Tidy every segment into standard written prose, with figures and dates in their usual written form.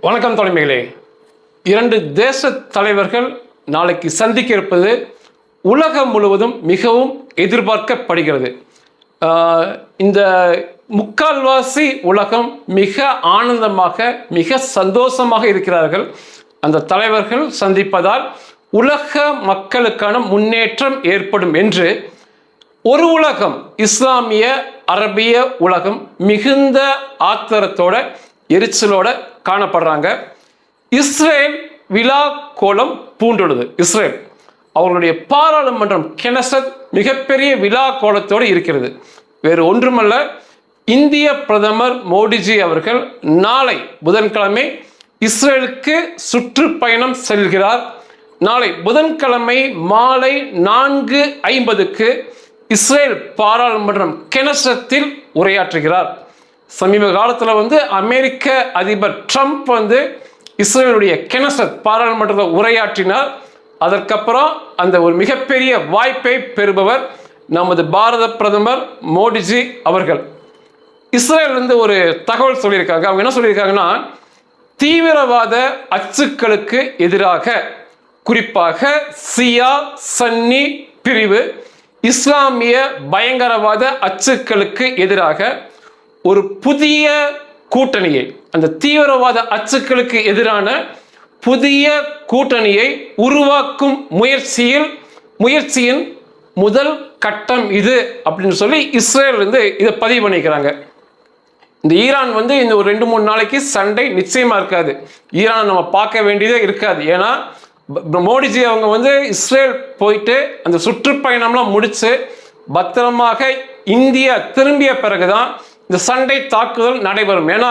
வணக்கம் தலைமைகளே. இரண்டு தேச தலைவர்கள் நாளைக்கு சந்திக்க இருப்பது உலகம் முழுவதும் மிகவும் எதிர்பார்க்கப்படுகிறது. இந்த முக்கால்வாசி உலகம் மிக ஆனந்தமாக மிக சந்தோஷமாக இருக்கிறார்கள். அந்த தலைவர்கள் சந்திப்பதால் உலக மக்களுக்கான முன்னேற்றம் ஏற்படும் என்று ஒரு உலகம், இஸ்லாமிய அரபிய உலகம் மிகுந்த ஆத்திரத்தோட எரிச்சலோட காணப்படுறாங்க. இஸ்ரேல் விழா கோலம் பூண்டுள்ளது. இஸ்ரேல் அவர்களுடைய பாராளுமன்றம் கெனசத் மிகப்பெரிய விழா கோலத்தோடு இருக்கிறது. வேறு ஒன்றுமல்ல, இந்திய பிரதமர் மோடிஜி அவர்கள் நாளை புதன்கிழமை இஸ்ரேலுக்கு சுற்றுப்பயணம் செல்கிறார். நாளை புதன்கிழமை மாலை 4:50 இஸ்ரேல் பாராளுமன்றம் கெனசத்தில் உரையாற்றுகிறார். சமீப காலத்தில் அமெரிக்க அதிபர் ட்ரம்ப் இஸ்ரேலுடைய கெனசத் பாராளுமன்றத்தில் உரையாற்றினார். அதற்கப்புறம் அந்த ஒரு மிகப்பெரிய வாய்ப்பை பெறுபவர் நமது பாரத பிரதமர் மோடிஜி அவர்கள். இஸ்ரேல் ஒரு தகவல் சொல்லியிருக்காங்க. அவங்க என்ன சொல்லியிருக்காங்கன்னா, தீவிரவாத அச்சுக்களுக்கு எதிராக, குறிப்பாக சியா சன்னி பிரிவு இஸ்லாமிய பயங்கரவாத அச்சுக்களுக்கு எதிராக ஒரு புதிய கூட்டணியை, அந்த தீவிரவாத அச்சுக்களுக்கு எதிரான புதிய கூட்டணியை உருவாக்கும் முயற்சியின் முதல் கட்டம் இது அப்படின்னு சொல்லி இஸ்ரேல் இதை பதிவு பண்ணிக்கிறாங்க. இந்த ஈரான் இந்த ஒரு 2-3 நாளைக்கு சண்டை நிச்சயமா இருக்காது. ஈரான் நம்ம பார்க்க வேண்டியதே இருக்காது. ஏன்னா மோடிஜி அவங்க இஸ்ரேல் போயிட்டு அந்த சுற்றுப்பயணம்லாம் முடிச்சு பத்திரமாக இந்தியா திரும்பிய பிறகுதான் இந்த சண்டை தாக்குதல் நடைபெறும். ஏன்னா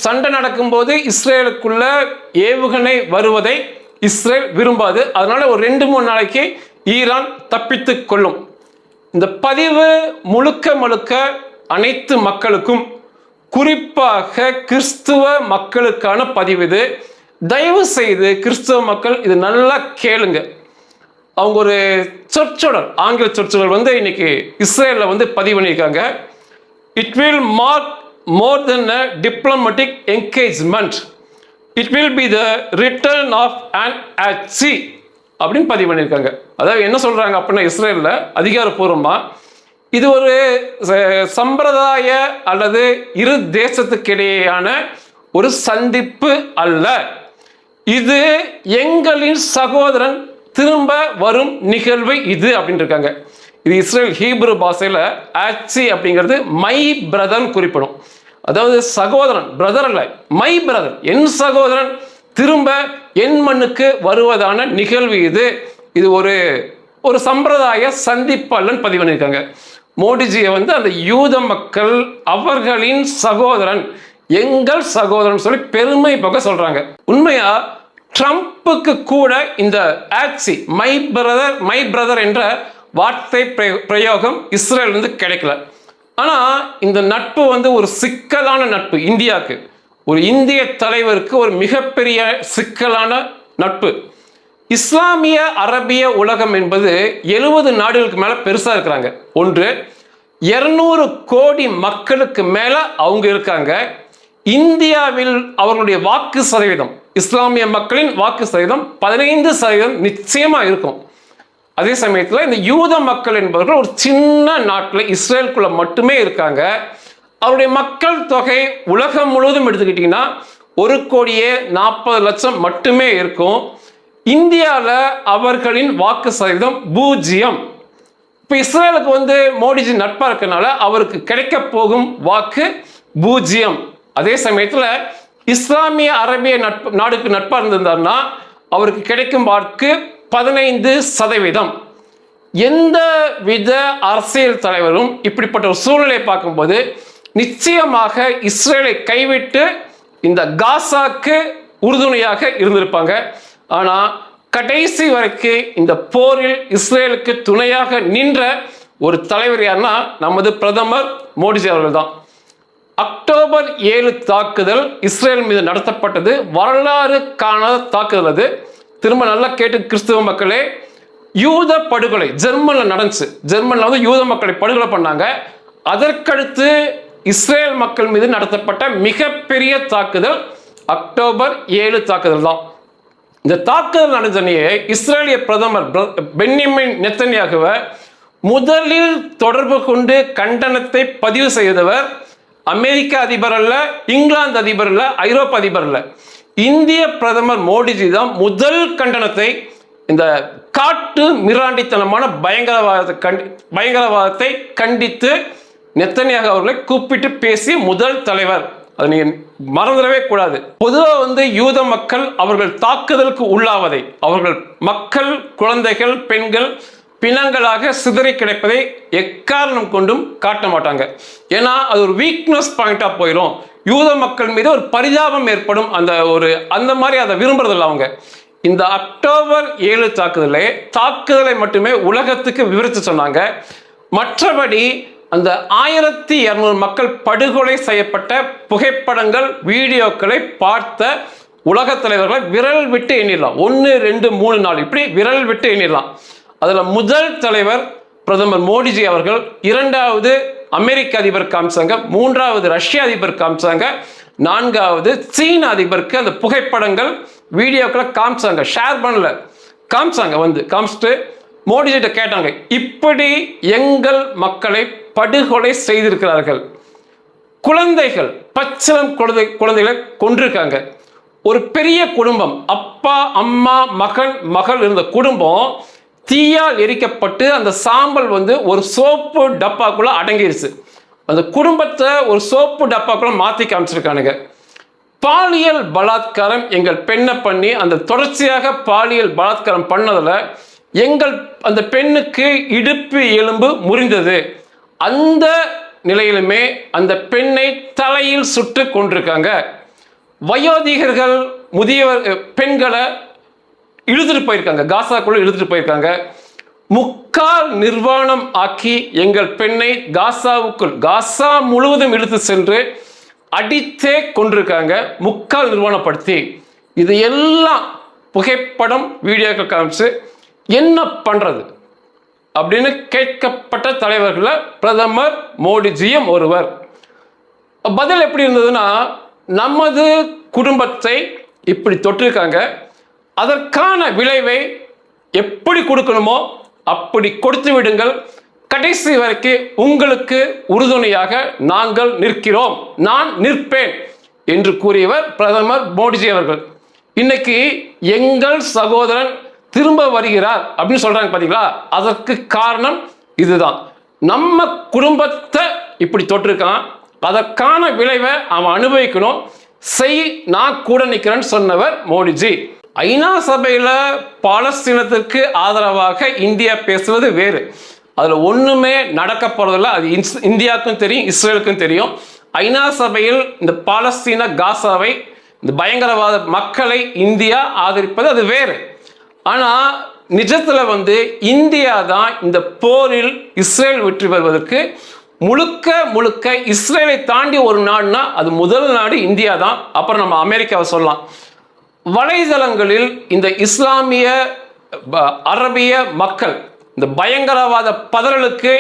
சண்டை நடக்கும்போது இஸ்ரேலுக்குள்ள ஏவுகணை வருவதை இஸ்ரேல் விரும்பாது. அதனால ஒரு 2-3 நாளைக்கு ஈரான் தப்பித்து கொள்ளும். இந்த பதிவு முழுக்க அனைத்து மக்களுக்கும், குறிப்பாக கிறிஸ்துவ மக்களுக்கான பதிவு இது. தயவு செய்து கிறிஸ்துவ மக்கள் இது நல்லா கேளுங்க. அவங்க ஒரு சொற்றொடர், ஆங்கில சொற்றொடர் இன்னைக்கு இஸ்ரேலில் பதிவு பண்ணியிருக்காங்க. It will mark more than a diplomatic engagement. It will be the return of an achi அப்படின்னு பதிவு பண்ணியிருக்காங்க. அதாவது என்ன சொல்றாங்க அப்படின்னா, இஸ்ரேலில் அதிகாரப்பூர்வமா இது ஒரு சம்பிரதாய அல்லது இரு தேசத்துக்கிடையேயான ஒரு சந்திப்பு அல்ல, இது எங்களின் சகோதரன் திரும்ப வரும் நிகழ்வு இது அப்படின்னு இருக்காங்க. இது இஸ்ரேல் ஹீப்ரு பாஷையில் ஆச்சி அப்படிங்கிறது மை பிரதர் குறிப்பிடும். அதாவது சகோதரன், பிரதர் அல்ல, மை பிரதர், என் சகோதரன் திரும்ப என் மண்ணுக்கு வருவதான நிகழ்வு இது. இது ஒரு சம்பிரதாய சந்திப்பு அல்லன்னு பதிவு பண்ணியிருக்காங்க. மோடிஜியை அந்த யூத மக்கள் அவர்களின் சகோதரன், எங்கள் சகோதரன் சொல்லி பெருமை போக சொல்றாங்க. உண்மையா ட்ரம்ப்புக்கு கூட இந்த ஆச்சி மை பிரதர் என்ற வார்த்தை பிரயோகம் இஸ்ரேல் கிடைக்கல. ஆனா இந்த நட்பு ஒரு சிக்கலான நட்பு. இந்தியாவுக்கு, ஒரு இந்திய தலைவருக்கு ஒரு மிகப்பெரிய சிக்கலான நட்பு. இஸ்லாமிய அரபிய உலகம் என்பது 70 நாடுகளுக்கு மேல பெருசா இருக்கிறாங்க. 200 கோடி மக்களுக்கு மேல அவங்க இருக்காங்க. இந்தியாவில் அவர்களுடைய வாக்கு சதவீதம், இஸ்லாமிய மக்களின் வாக்கு சதவீதம் 15% நிச்சயமா இருக்கும். அதே சமயத்தில் இந்த யூத மக்கள் என்பவர்கள் ஒரு சின்ன நாட்டில் இஸ்ரேலுக்குள்ள மட்டுமே இருக்காங்க. அவருடைய மக்கள் தொகை உலகம் முழுவதும் எடுத்துக்கிட்டிங்கன்னா 1,40,00,000 மட்டுமே இருக்கும். இந்தியாவில் அவர்களின் வாக்கு சதவீதம் 0. இப்போ இஸ்ரேலுக்கு மோடிஜி நட்பா இருக்கனால அவருக்கு கிடைக்க போகும் வாக்கு 0. அதே சமயத்தில் இஸ்லாமிய அரபிய நாடுக்கு நட்பா இருந்திருந்தார்னா அவருக்கு கிடைக்கும் வாக்கு 15%. எந்த வித அரசியல் தலைவரும் இப்படிப்பட்ட ஒரு சூழ்நிலை பார்க்கும்போது நிச்சயமாக இஸ்ரேலை கைவிட்டு இந்த காசாக்கு உறுதுணையாக இருந்திருப்பாங்க. ஆனா கடைசி வரைக்கும் இந்த போரில் இஸ்ரேலுக்கு துணையாக நின்ற ஒரு தலைவர் யாருன்னா நமது பிரதமர் மோடிஜி அவர்கள் தான். அக்டோபர் 7 தாக்குதல் இஸ்ரேல் மீது நடத்தப்பட்டது வரலாறு காணாத தாக்குதல். அது திரும்ப நல்லா கேட்டு கிறிஸ்துவ மக்களே, யூத படுகொலை ஜெர்மன்ல நடந்துச்சு. ஜெர்மன்ல யூத மக்களை படுகொலை பண்ணாங்க. அதற்கடுத்து இஸ்ரேல் மக்கள் மீது நடத்தப்பட்ட மிகப்பெரிய தாக்குதல் அக்டோபர் 7 தாக்குதல் தான். இந்த தாக்குதல் நடந்தனையே இஸ்ரேலிய பிரதமர் பென்யமின் நெத்தன்யாகுவை முதலில் தொடர்பு கொண்டு கண்டனத்தை பதிவு செய்தவர் அமெரிக்க அதிபர் அல்ல, இங்கிலாந்து அதிபர் அல்ல, ஐரோப்பா அதிபர் அல்ல, இந்திய பிரதமர் மோடிஜி தான் முதல் கண்டனத்தை இந்த காட்டு மிராண்டித்தனமான பயங்கரவாதத்தை கண்டித்து நெத்தன்யாகு அவர்களை கூப்பிட்டு பேசிய முதல் தலைவர். அதை நீங்க மறந்துடவே கூடாது. பொதுவாக யூத மக்கள் அவர்கள் தாக்குதலுக்கு உள்ளாவதை, அவர்கள் மக்கள், குழந்தைகள், பெண்கள் பிணங்களாக சிதறி கிடைப்பதை எக்காரணம் கொண்டும் காட்ட மாட்டாங்க. ஏன்னா அது ஒரு வீக்னஸ் பாயிண்டா போயிடும். யூத மக்கள் மீது ஒரு பரிதாபம் ஏற்படும். அந்த மாதிரி அதை விரும்புறதில்ல அவங்க. இந்த அக்டோபர் 7 தாக்குதலை மட்டுமே உலகத்துக்கு விவரித்து சொன்னாங்க. மற்றபடி அந்த 1200 மக்கள் படுகொலை செய்யப்பட்ட புகைப்படங்கள், வீடியோக்களை பார்த்த உலக தலைவர்களை விரல் விட்டு எண்ணிடலாம். 1, 2, 3, 4 இப்படி விரல் விட்டு எண்ணிடலாம். அதுல முதல் தலைவர் பிரதமர் மோடிஜி அவர்கள், 2வது அமெரிக்க அதிபர் காமிச்சாங்க, 3வது ரஷ்ய அதிபர் காமிச்சாங்க, 4வது சீன அதிபருக்கு அந்த புகைப்படங்கள், வீடியோக்களை காமிச்சாங்க. ஷேர் பண்ணல, காமிச்சிட்டு மோடிஜிட்ட கேட்டாங்க, இப்படி எங்கள் மக்களை படுகொலை செய்திருக்கிறார்கள், குழந்தைகள், பச்சிளம் குழந்தைகளை கொன்றிருக்காங்க. ஒரு பெரிய குடும்பம், அப்பா, அம்மா, மகள் இருந்த குடும்பம் தீயால் எரிக்கப்பட்டு அந்த சாம்பல் ஒரு சோப்பு டப்பாக்குள்ள அடங்கிருச்சு. அந்த குடும்பத்தை ஒரு சோப்பு டப்பாக்குள்ள மாற்றி காமிச்சிருக்கானுங்க. பாலியல் பலாத்காரம் எங்கள் பெண்ணை பண்ணி அந்த தொடர்ச்சியாக பாலியல் பலாத்காரம் பண்ணதில் அந்த பெண்ணுக்கு இடுப்பு எலும்பு முறிந்தது. அந்த நிலையிலுமே அந்த பெண்ணை தலையில் சுட்டு கொண்டிருக்காங்க. வயோதிகர்கள், முதியவர் பெண்களை இழுத்துட்டு போயிருக்காங்க, காசாக்குள்ள இழுத்துட்டு போயிருக்காங்க. முக்கால் நிர்வாணம் ஆக்கி எங்கள் பெண்ணை காசா முழுவதும் இழுத்து சென்று அடித்தே கொண்டிருக்காங்க, முக்கால் நிர்வாணப்படுத்தி. இது எல்லாம் புகைப்படம், வீடியோக்கள் காமிச்சு என்ன பண்றது அப்படின்னு கேட்கப்பட்ட தலைவர்கள பிரதமர் மோடிஜியும் ஒருவர். பதில் எப்படி இருந்ததுன்னா, நமது குடும்பத்தை இப்படி தொட்டிருக்காங்க, அதற்கான விளைவை எப்படி கொடுக்கணுமோ அப்படி கொடுத்து விடுங்கள், கடைசி வரைக்கும் உங்களுக்கு உறுதுணையாக நாங்கள் நிற்கிறோம், நான் நிற்பேன் என்று கூறியவர் பிரதமர் மோடிஜி அவர்கள். இன்னைக்கு எங்கள் சகோதரன் திரும்ப வருகிறார் அப்படின்னு சொல்றாங்க பாத்தீங்களா, அதற்கு காரணம் இதுதான். நம்ம குடும்பத்தை இப்படி தொட்டிருக்கான், அதற்கான விளைவை அவன் அனுபவிக்கணும், நான் கூட நிற்கிறேன்னு சொன்னவர் மோடிஜி. ஐநா சபையில பாலஸ்தீனத்திற்கு ஆதரவாக இந்தியா பேசுவது வேறு, அதுல ஒண்ணுமே நடக்க போறதில்ல. அது இந்தியாவுக்கும் தெரியும், இஸ்ரேலுக்கும் தெரியும். ஐநா சபையில் இந்த பாலஸ்தீன காசாவை, இந்த பயங்கரவாத மக்களை இந்தியா ஆதரிப்பது அது வேறு. ஆனா நிஜத்துல இந்தியா தான் இந்த போரில் இஸ்ரேல் வெற்றி பெறுவதற்கு முழுக்க இஸ்ரேலை தாண்டி ஒரு நாடுனா அது முதல் நாடு இந்தியா தான். அப்புறம் நம்ம அமெரிக்காவை சொல்லலாம். வலைதளங்களில் இந்த இஸ்லாமிய அரபிய மக்கள் இந்த பயங்கரவாத பதறலுக்கு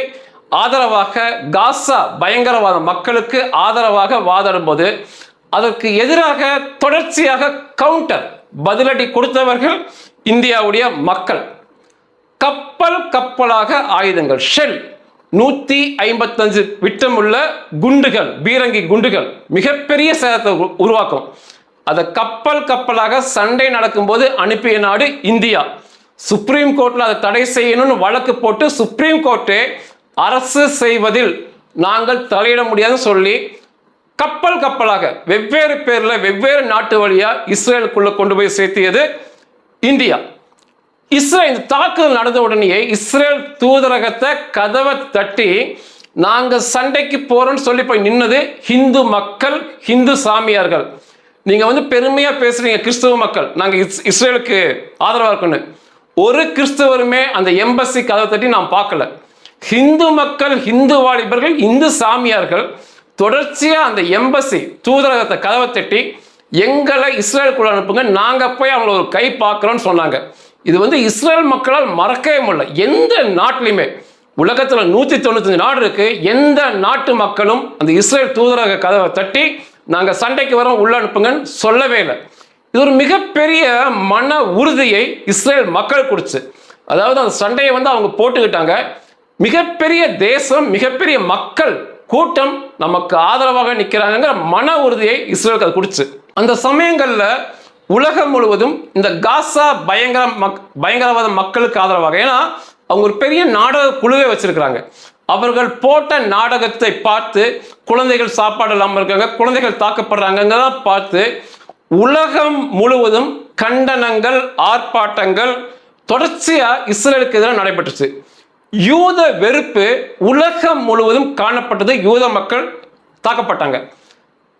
ஆதரவாக, காசா பயங்கரவாத மக்களுக்கு ஆதரவாக வாதாடும் போது அதற்கு எதிராக தொடர்ச்சியாக பதிலடி கொடுத்தவர்கள் இந்தியாவுடைய மக்கள். கப்பலாக ஆயுதங்கள், ஷெல் 155 விட்டமுள்ள குண்டுகள், பீரங்கி குண்டுகள் மிகப்பெரிய சேதத்தை உருவாக்கும். அதை கப்பலாக சண்டை நடக்கும்போது அனுப்பிய நாடு இந்தியா. சுப்ரீம் கோர்ட்ல அதை தடை செய்யணும்னு வழக்கு போட்டு சுப்ரீம் கோர்ட்டே அரசு செய்வதில் நாங்கள் தலையிட முடியாதுன்னு சொல்லி கப்பலாக வெவ்வேறு பேர்ல வெவ்வேறு நாட்டு வழியா இஸ்ரேலுக்குள்ள கொண்டு போய் சேர்த்தியது இந்தியா. இஸ்ரேல் இந்த தாக்குதல் நடந்த உடனேயே இஸ்ரேல் தூதரகத்தை கதவை தட்டி நாங்க சண்டைக்கு போறோம்னு சொல்லி போய் நின்னது ஹிந்து மக்கள், ஹிந்து சாமியார்கள். நீங்க பெருமையா பேசுறீங்க கிறிஸ்தவ மக்கள், நாங்க இஸ்ரேலுக்கு ஆதரவா இருக்குன்னு. ஒரு கிறிஸ்தவருமே அந்த எம்பசி கதவை தட்டி நான் பார்க்கல. ஹிந்து மக்கள், ஹிந்து வாலிபர்கள், இந்து சாமியார்கள் தொடர்ச்சியா அந்த எம்பசி தூதரகத்தை கதவை தட்டி எங்களை இஸ்ரேலுக்குள்ள அனுப்புங்க, நாங்க போய் அவங்கள ஒரு கை பார்க்கிறோம்னு சொன்னாங்க. இது இஸ்ரேல் மக்களால் மறக்கவே முடியல. எந்த நாட்டிலுமே, உலகத்துல 195 நாடு இருக்கு, எந்த நாட்டு மக்களும் அந்த இஸ்ரேல் தூதரக கதவை தட்டி நாங்கள் சண்டைக்கு வரோம் உள்ள அனுப்புங்கன்னு சொல்லவே இல்லை. இது ஒரு மிகப்பெரிய மன உறுதியை இஸ்ரேல் மக்கள் கொடுத்து, அதாவது அந்த சண்டையை வந்து அவங்க போட்டுக்கிட்டாங்க. மிகப்பெரிய தேசம், மிகப்பெரிய மக்கள் கூட்டம் நமக்கு ஆதரவாக நிற்கிறாங்கிற மன உறுதியை இஸ்ரேலுக்கு அது கொடுத்து, அந்த சமயங்களில் உலகம் முழுவதும் இந்த காசா பயங்கரவாத மக்களுக்கு ஆதரவாக, ஏன்னா அவங்க ஒரு பெரிய நாடக குழுவை வச்சிருக்கிறாங்க. அவர்கள் போட்ட நாடகத்தை பார்த்து குழந்தைகள் சாப்பாடு இல்லாமல் இருக்காங்க, குழந்தைகள் தாக்கப்படுறாங்கலாம் பார்த்து உலகம் முழுவதும் கண்டனங்கள், ஆர்ப்பாட்டங்கள் தொடர்ச்சியா இஸ்ரேலுக்கு எதிராக நடைபெற்றுச்சு. யூத வெறுப்பு உலகம் முழுவதும் காணப்பட்டது. யூத மக்கள் தாக்கப்பட்டாங்க.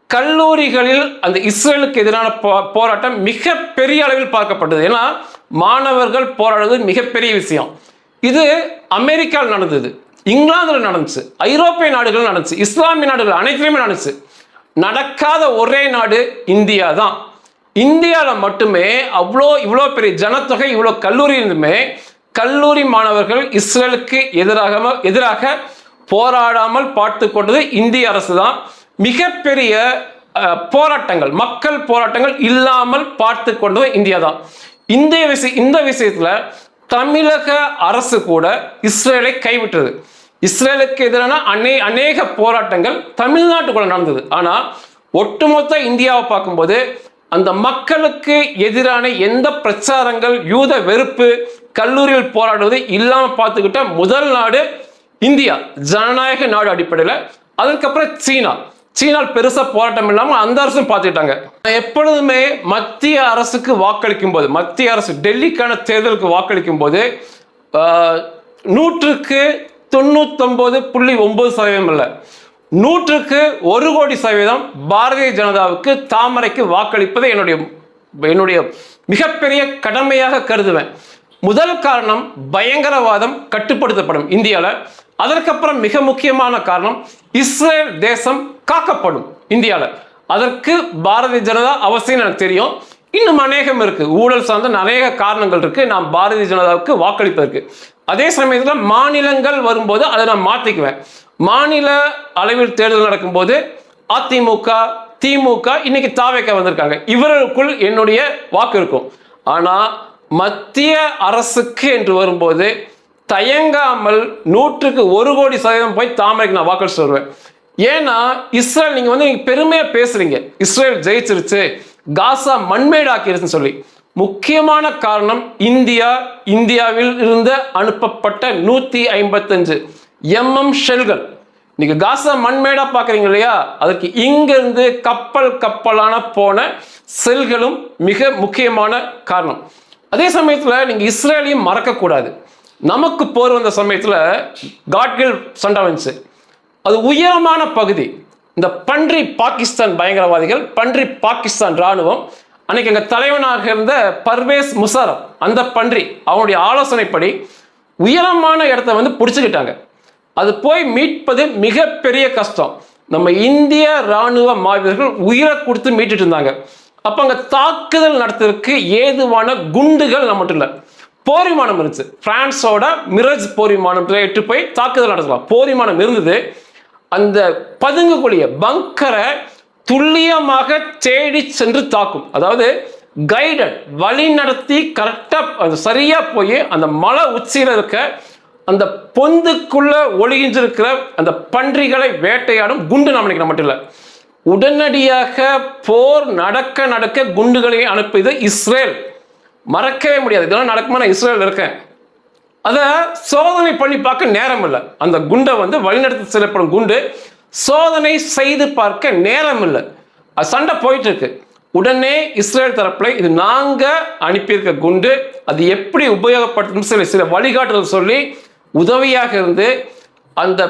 கல்லூரிகளில் அந்த இஸ்ரேலுக்கு எதிரான போராட்டம் மிக பெரிய அளவில் பார்க்கப்பட்டது. ஏன்னா மாணவர்கள் போராடுவது மிகப்பெரிய விஷயம். இது அமெரிக்காவில் நடந்தது, இங்கிலாந்தில் நடந்துச்சு, ஐரோப்பிய நாடுகள் நடந்துச்சு, இஸ்லாமிய நாடுகள் அனைத்திலுமே நடந்துச்சு. நடக்காத ஒரே நாடு இந்தியா தான். இந்தியாவில் மட்டுமே இவ்வளோ பெரிய ஜனத்தொகை, இவ்வளோ கல்லூரி இருந்துமே கல்லூரி மாணவர்கள் இஸ்ரேலுக்கு எதிராக போராடாமல் பார்த்து கொண்டது இந்திய அரசு தான். மிகப்பெரிய போராட்டங்கள், மக்கள் போராட்டங்கள் இல்லாமல் பார்த்து கொண்டது இந்தியா தான். இந்த விஷயத்துல தமிழக அரசு கூட இஸ்ரேலை கைவிட்டது. இஸ்ரேலுக்கு எதிரான அநேக போராட்டங்கள் தமிழ்நாட்டுக்குள்ள நடந்தது. ஆனா ஒட்டுமொத்த இந்தியாவை பார்க்கும்போது அந்த மக்களுக்கு எதிரான எந்த பிரச்சாரங்கள், யூத வெறுப்பு, கல்லூரியில் போராடுவது இல்லாம பார்த்துக்கிட்ட முதல் நாடு இந்தியா, ஜனநாயக நாடு அடிப்படையில். அதுக்கப்புறம் சீனா பெருசா போராட்டம் இல்லாம அந்த அரசும் பார்த்துக்கிட்டாங்க. எப்பொழுதுமே மத்திய அரசுக்கு வாக்களிக்கும் போது, மத்திய அரசு டெல்லிக்கான தேர்தலுக்கு வாக்களிக்கும் போது 99.9% அல்ல, 100% பாரதிய ஜனதாவுக்கு, தாமரைக்கு வாக்களிப்பதை என்னுடைய மிகப்பெரிய கடமையாக கருதுவேன். முதல் காரணம் பயங்கரவாதம் கட்டுப்படுத்தப்படும் இந்தியாவில். அதற்கப்புறம் மிக முக்கியமான காரணம் இஸ்ரேல் தேசம் காக்கப்படும் இந்தியாவில். அதற்கு பாரதிய ஜனதா அவசியம் எனக்கு தெரியும். இன்னும் அநேகம் இருக்கு, ஊழல் சார்ந்த அநேக காரணங்கள் இருக்கு நாம் பாரதிய ஜனதாவுக்கு வாக்களிப்பதற்கு. அதே சமயத்தில் மாநிலங்கள் வரும்போது அதை நான் மாற்றிக்குவேன். மாநில அளவில் தேர்தல் நடக்கும்போது அதிமுக, திமுக, இன்னைக்கு தாவேக வந்திருக்காங்க, இவர்களுக்குள் என்னுடைய வாக்கு இருக்கும். ஆனால் மத்திய அரசுக்கு என்று வரும்போது தயங்காமல் 100% போய் தாமரைக்கு நான் வாக்களிச்சு வருவேன். ஏன்னா இஸ்ரேல், நீங்க பெருமையா பேசுறீங்க இஸ்ரேல் ஜெயிச்சிருச்சு, காசா மண்மேடாக்கிருச்சுன்னு சொல்லி. முக்கியமான காரணம் இந்தியாவில் இருந்து அனுப்பப்பட்ட 155 mm ஷெல்கள். நீங்க காசா மண்மேடா பாக்குறீங்க இல்லையா, அதுக்கு இங்கிருந்து கப்பலான போன செல்களும் மிக முக்கியமான காரணம். அதே சமயத்துல நீங்க இஸ்ரேலையும் மறக்க கூடாது. நமக்கு போர் வந்த சமயத்துல காட்கில் சண்டை வந்துச்சு. அது உயரமான பகுதி. இந்த பன்றி பாகிஸ்தான் பயங்கரவாதிகள், பன்றி பாகிஸ்தான் ராணுவம், அன்னைக்கு எங்க தலைவனாக இருந்த பர்வேஸ் முஷாரப், அந்த பன்றி அவனுடைய ஆலோசனைப்படி உயரமான இடத்த பிடிச்சுக்கிட்டாங்க. அது போய் மீட்பது மிகப்பெரிய கஷ்டம். நம்ம இந்திய ராணுவ மாவீரர்கள் உயிரை கொடுத்து மீட்டுட்டு இருந்தாங்க. அப்ப அங்க தாக்குதல் நடத்துறதுக்கு ஏதுவான குண்டுகள் நம்மகிட்ட இல்லை, போர் விமானம் இருந்துச்சு. பிரான்ஸோட மிரஜ் போர் விமானம் எட்டு போய் தாக்குதல் நடத்தலாம், போர் விமானம் இருந்தது. அந்த பதுங்குக்குழிய பங்கரை துல்லியமாக தேடி சென்று தாக்கும். அதாவது கைடட், வழி நடத்தி கரெக்டா சரியா போய் அந்த மலை உச்சியில இருக்க அந்த பொந்துக்குள்ள ஒளிகின்றிருக்கிற அந்த பன்றிகளை வேட்டையாடும் குண்டு நமக்கு மட்டும் இல்லை, உடனடியாக போர் நடக்க குண்டுகளை அனுப்பியது இஸ்ரேல். மறக்கவே முடியாது. இதெல்லாம் நடக்குமா, நான் இஸ்ரேல் இருக்கேன். அதை சோதனை பண்ணி பார்க்க நேரம் இல்லை. அந்த குண்டை வழிநடத்தி செல்லப்படும் குண்டு சோதனை செய்து பார்க்க நேரம் இல்லை. அது சண்டை போயிட்டு இருக்கு. உடனே இஸ்ரேல் தரப்புல இது நாங்க அனுப்பியிருக்க குண்டு, அது எப்படி உபயோகப்படுத்தும் சில வழிகாட்டுதல் சொல்லி உதவியாக இருந்து அந்த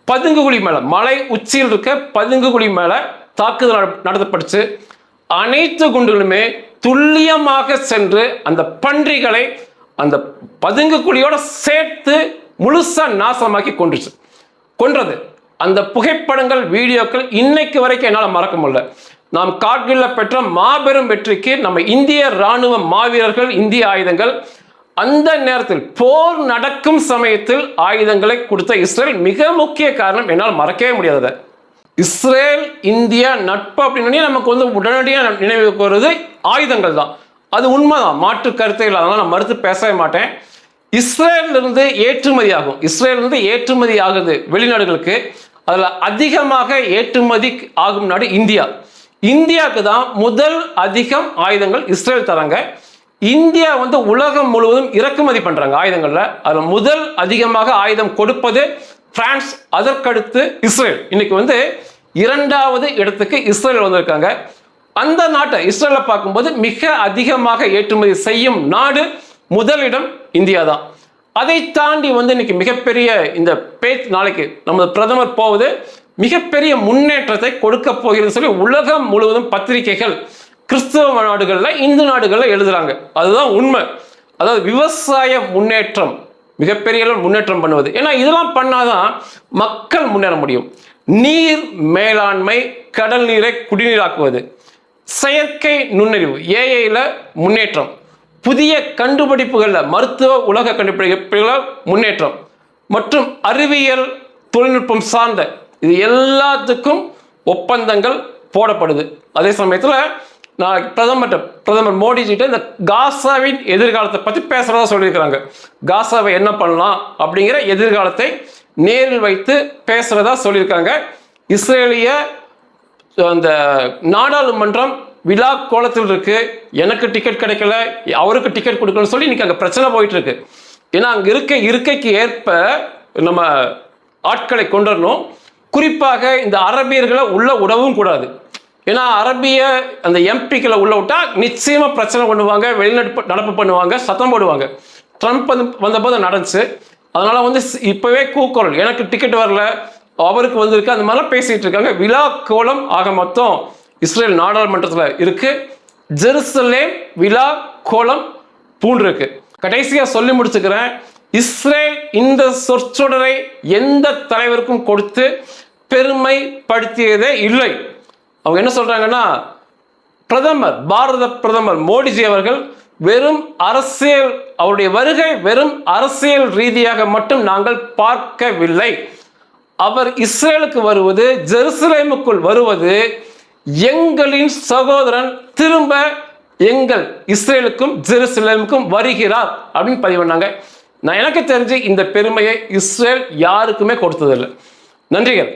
பதுங்குகுழி மேல, மலை உச்சியில் இருக்க பதுங்குகுழி மேல தாக்குதல் நடத்தப்பட்டுச்சு. அனைத்து குண்டுகளுமே துல்லியமாக சென்று அந்த பன்றிகளை அந்த பதுங்குகுழியோட சேர்த்து முழுசா நாசமாக்கி கொன்றது. அந்த புகைப்படங்கள், வீடியோக்கள் இன்னைக்கு வரைக்கும் என்னால் மறக்க முடியல. நாம் கார்கில்ல பெற்ற மாபெரும் வெற்றிக்கு நம்ம இந்திய ராணுவ மாவீரர்கள், இந்திய ஆயுதங்கள், அந்த நேரத்தில் போர் நடக்கும் சமயத்தில் ஆயுதங்களை கொடுத்த இஸ்ரேல் மிக முக்கிய காரணம், என்னால் மறக்கவே முடியாதது. இஸ்ரேல் இந்தியா நட்பு அப்படின்னு நமக்கு வந்து உடனடியாக நினைவுக்கு வருது ஆயுதங்கள் தான். அது உண்மைதான், மாற்று கருத்தை இல்லை, அதனால நான் மறுத்து பேசவே மாட்டேன். இஸ்ரேலிருந்து ஏற்றுமதி ஆகும், இஸ்ரேலிருந்து ஏற்றுமதி ஆகுது வெளிநாடுகளுக்கு. அதில் அதிகமாக ஏற்றுமதி ஆகும் நாடு இந்தியா. இந்தியாவுக்கு தான் முதல் அதிகம் ஆயுதங்கள் இஸ்ரேல் தராங்க. இந்தியா வந்து உலகம் முழுவதும் இறக்குமதி பண்றாங்க ஆயுதங்கள்ல. அதில் முதல் அதிகமாக ஆயுதம் கொடுப்பது பிரான்ஸ், அதற்கடுத்து இஸ்ரேல். இன்னைக்கு வந்து 2வது இடத்துக்கு இஸ்ரேல் வந்திருக்காங்க. அந்த நாட்டை இஸ்ரேலை பார்க்கும்போது மிக அதிகமாக ஏற்றுமதி செய்யும் நாடு முதலிடம் இந்தியா தான். அதை தாண்டி வந்து இன்னைக்கு மிகப்பெரிய இந்த பேச்சு, நாளைக்கு நமது பிரதமர் போவது மிகப்பெரிய முன்னேற்றத்தை கொடுக்க போகிறது சொல்லி உலகம் முழுவதும் பத்திரிகைகள் கிறிஸ்தவ நாடுகளில், இந்து நாடுகளில் எழுதுறாங்க. அதுதான் உண்மை. அதாவது விவசாய முன்னேற்றம், மிகப்பெரிய முன்னேற்றம் பண்ணுவது. ஏன்னா இதெல்லாம் பண்ணாதான் மக்கள் முன்னேற முடியும். நீர் மேலாண்மை, கடல் நீரை குடிநீராக்குவது, செயற்கை நுண்ணறிவு ஏஐல முன்னேற்றம், புதிய கண்டுபிடிப்புகளில் மருத்துவ உலக கண்டுபிடிப்புகளில் முன்னேற்றம் மற்றும் அறிவியல் தொழில்நுட்பம் சார்ந்த இது எல்லாத்துக்கும் ஒப்பந்தங்கள் போடப்படுது. அதே சமயத்தில் நான் பிரதமர் மோடிஜிட்ட இந்த காசாவின் எதிர்காலத்தை பற்றி பேசுறதா சொல்லியிருக்கிறாங்க. காசாவை என்ன பண்ணலாம் அப்படிங்கிற எதிர்காலத்தை நேரில் வைத்து பேசுறதா சொல்லியிருக்காங்க. இஸ்ரேலிய அந்த நாடாளுமன்றம் விழா கோலத்தில் இருக்கு. எனக்கு டிக்கெட் கிடைக்கல, அவருக்கு டிக்கெட் கொடுக்கணும்னு சொல்லி இன்னைக்கு அங்கே பிரச்சனை போயிட்டு இருக்கு. ஏன்னா அங்கே இருக்கைக்கு ஏற்ப நம்ம ஆட்களை கொண்டு வரணும். குறிப்பாக இந்த அரபியர்களை உள்ள விடவும் கூடாது. ஏன்னா அரபிய அந்த எம்பிக்களை உள்ள விட்டா நிச்சயமா பிரச்சனை பண்ணுவாங்க, வெளிநாட்டு நடப்பு பண்ணுவாங்க, சத்தம் போடுவாங்க. ட்ரம்ப் வந்தபோது நடந்துச்சு. அதனால வந்து இப்பவே கூக்குரல், எனக்கு டிக்கெட் வரல, அவருக்கு வந்திருக்கு, அந்த மாதிரிலாம் பேசிட்டு இருக்காங்க. விழா கோலம் ஆக மொத்தம் இஸ்ரேல் நாடாளுமன்றத்தில் இருக்கு. ஜெருசலேம் விழா கோலம் பூண்டிருக்கு. கடைசியா சொல்லி முடிச்சுக்கிறேன். இஸ்ரேல் இந்த சொற்றொடரை எந்த தலைவருக்கும் கொடுத்து பெருமைப்படுத்தியதே இல்லை. அவங்க என்ன சொல்றாங்கன்னா, பாரத பிரதமர் மோடிஜி அவர்கள் வெறும் அரசியல், அவருடைய வருகை வெறும் அரசியல் ரீதியாக மட்டும் நாங்கள் பார்க்கவில்லை. அவர் இஸ்ரேலுக்கு வருவது, ஜெருசலேமுக்குள் வருவது, எங்களின் சகோதரன் திரும்ப எங்கள் இஸ்ரேலுக்கும் ஜெருசலேமுக்கும் வருகிறார் அப்படின்னு பதிவு பண்ணாங்க. நான் எனக்கு தெரிஞ்சு இந்த பெருமையை இஸ்ரேல் யாருக்குமே கொடுத்ததில்லை. நன்றிகள்.